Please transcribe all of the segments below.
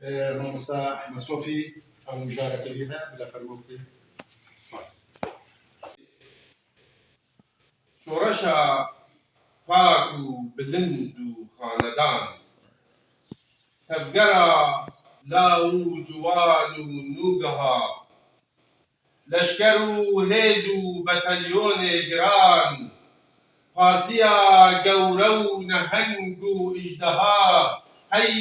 مامۆستا ئەحمەد سۆفی ئەو مژارەکە لێدا بلا فەرمووی سپاس. شۆڕەشە پاک و بلند و خانەدان، تەبگەرە لاو و جوان و نوگەها، لەشکەر و هێز و بەتەلیۆنێ گران، پارتیە گەورە و نەهەنگ و ئیژدەها، هەی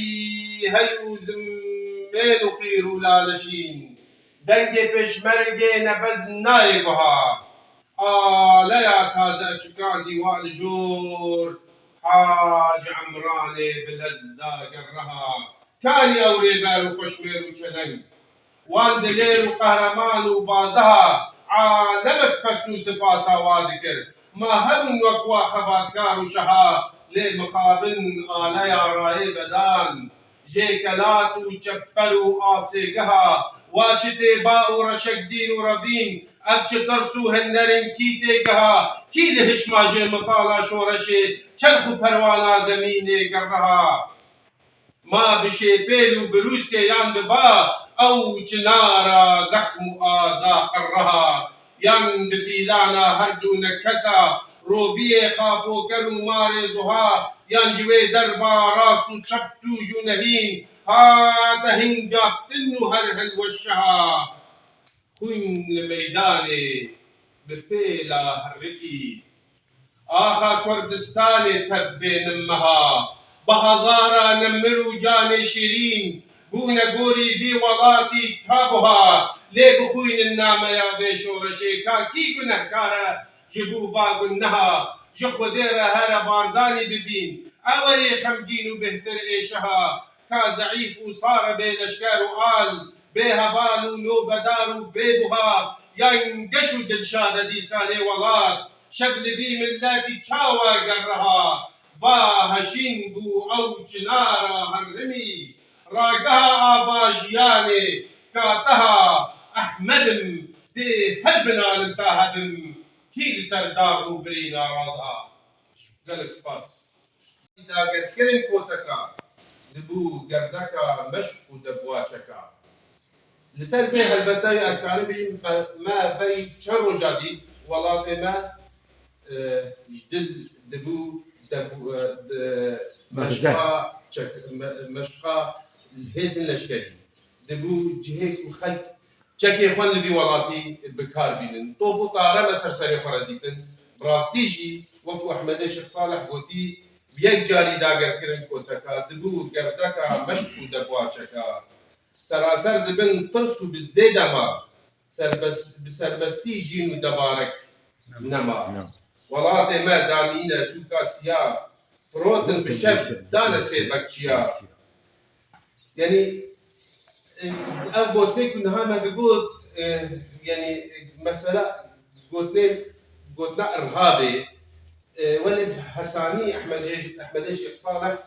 هەی و زمێن و قیر و لالەشین، دەنگێ پێشمەرگێ نەبەز نایە گوها، ئالەیە تازە ئەچکاندی وا لەژۆر، حاج عەمرانێ بلەزدا گەڕەها، کانی ئەو ڕێبەر و خۆشمێر و چەلەنگ، وان دلێر و قەهرەمان و بازەها، عالەمێک پەسن و سپاسا وا دکرد، ما هەبوون وەک وا خەباتکار و شەها، لێ مخابن ئالەیە ڕایێ بەدان، ژێ کەلات و چەپپەر و ئاسێگەها، وا چ تێبا و ڕەشەکدین و ڕەڤین، ئەف چ قرس و هەنەرن کی تێگەها، کی لە هشماژێ مەتاڵا شۆڕەشێ، چەرخ و پەروانە زەمینێ گەڕەها، ما بشێپێل و بروسکێ یان ببا، ئەو چنارە زەخم و ئازا قڕەها، یان بپیلانە هەردوو نەکەسە، ڕۆڤیێ قاپۆکەر و مارێ زوها، یان ژوێ دەربا ڕاست و چەپ توژ و نەهین، هاتە هینگافتن و هەر هەلوەشەها، خوین لە مەیدانێ بپێلە هەرڕێکی، ئاخا کوردستانێ تەبێنم مەها، بە هەزارە نەمر و جانێ شیرین، بوونە گۆری vî وڵاتی کابووها، لێ بخوینن نامەیە vê شۆڕەشێ، کا کی گونەهکارە ji bo vagunneha، ji Xwedê re here barzanî bibîn، ew ê xemgîn û bêhtir êşeha، ka zeîf û sar e bê leşker û al، bêheval û nobedar û bêbuha، yan geş û dilşad e dîsanê welat، şev li vî milletî çawa gerreha، va heşîn bû ew çinara herrimî، rageha avajiyanê ka teha Ehmedim dê her binalim ta hedim، kî li ser dag û birîna razha. Gelek spas. Dagetkirin koteka dibû gerdeka meşk û debwaçeka. Li ser vê helbestayê ez karim bijîm me berî çend roja dît welatê me ji dil dibû meşqa hêzin leşkerî. Dibû cihêk û xelk çekê xwe li vî welatî bikar bînin. Top û tare me ser serê xwe re dîtin. Bi rastî jî wekû Ehmedê Şêx Saleh gotî, yek carî dagetkirin koteka dibû gerdeka meşk û debwaçeka. Seraser dibin tirs û bizdê dema, bi serbestî jîn û debarek nema. Welatê me danîne sûka siya, firotin bi şev dane sê bekçiya. Yani ev gotnê ku niha me digot, yani mesela gotna irhabê, welê hesanî Ehmedê Şêx Saleh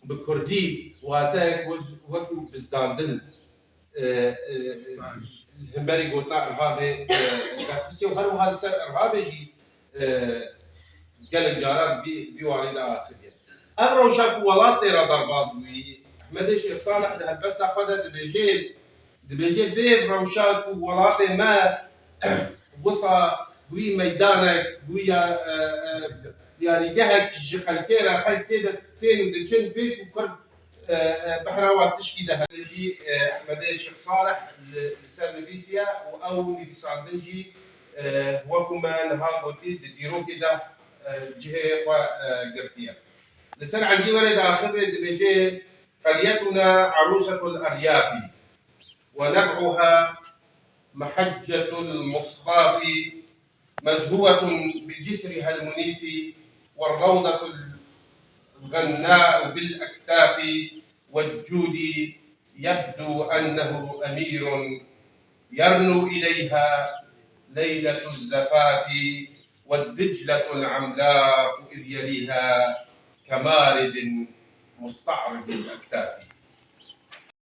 bi Kurdî wateyek wekû bizdandin hemberî gotna irhabê derxistiye û her wiha li ser irhabê jî gelek caran vî wanî de axiriye. Ev rewşa ku welatê re derbas bûyî, Ehmedê Şêx Saleh di helbesta xwe de dibêje vê rewşa ku welatê me wisa bûyî meydanek, bûye yani gehek ji xelkê re xelk tê de tên û diçin vê ku Kurd bihrawa tişkî de hene jî Ehmedê Şêx Saleh li ser nivîsiye û ew nivîsandin jî wekû me niha gotî di dîrokê de cihê xwe girtiye. Li ser endî werê de axirê dibêje قريتنا عروسة الأرياف، ونبعها محجة المصطاف، مزهوة بجسرها المنيف، والروضة الغناء بالأكتاف، والجود يبدو أنه أمير، يرنو إليها ليلة الزفاف، والدجلة العملاق إذ يليها كمارد مستعرض الأكتاف.